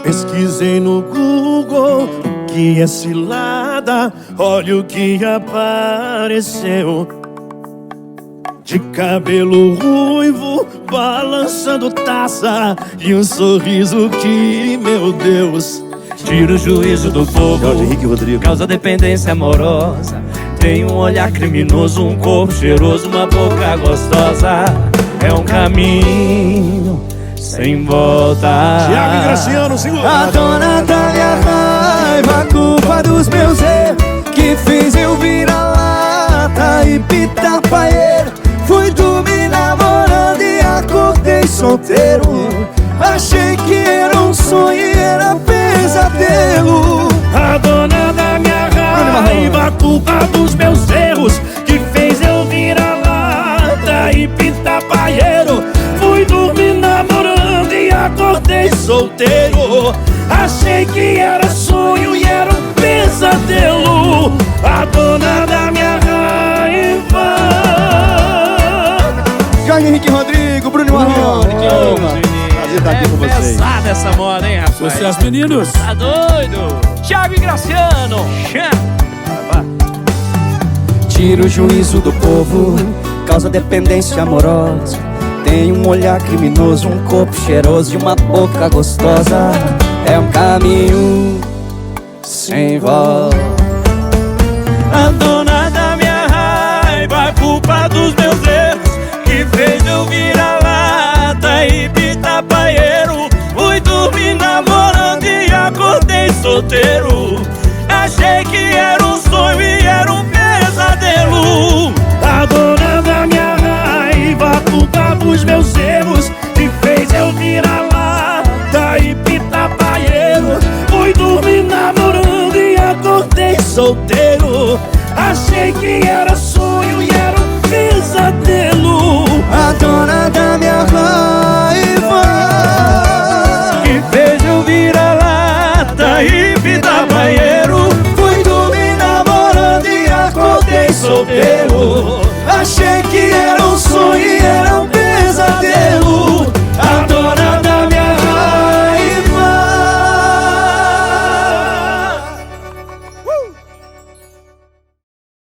Pesquisei no Google o que é cilada. Olha o que apareceu: de cabelo ruivo, balançando taça, e um sorriso que, meu Deus, tira o juízo do povo. Jorge Henrique Rodrigo. Causa dependência amorosa. Tem um olhar criminoso, um corpo cheiroso, uma boca gostosa. É um caminho sem volta. Thiago e Graciano, segura. A dona da minha raiva, a culpa dos meus erros, que fez eu virar lata e pitapaeiro. Fui dormir namorando e acordei solteiro. Achei que era um sonho e era pesadelo. A dona da minha raiva, a culpa dos meus erros, que fez eu virar lata e pitapaeiro. Fui dormir namorando e acordei solteiro. Achei que era sonho e era um pesadelo. A dona da minha raiva. Jorge Henrique Rodrigo, Bruno Marrone. Prazer estar aqui com vocês. Pesada essa moda, hein, rapaz? Sucesso, meninos. Tá doido? Thiago e Graciano. Tira o juízo do povo, causa dependência amorosa. Tem um olhar criminoso, um corpo cheiroso e uma boca gostosa. É um caminho sem volta. A dona da minha raiva, a culpa dos meus erros, que fez eu virar lata e pitapaeiro. Fui dormir namorando e acordei solteiro. Achei que era um sonho e era um pesadelo. A dona da minha raiva, a culpa dos meus erros, que fez eu virar lata e pitapaeiro. Fui dormir namorando e acordei solteiro. Achei que era sonho e era um pesadelo. A dona da minha raiva, Que fez eu virar lata e pitapaeiro. fui dormir namorando e acordei solteiro. Achei que era um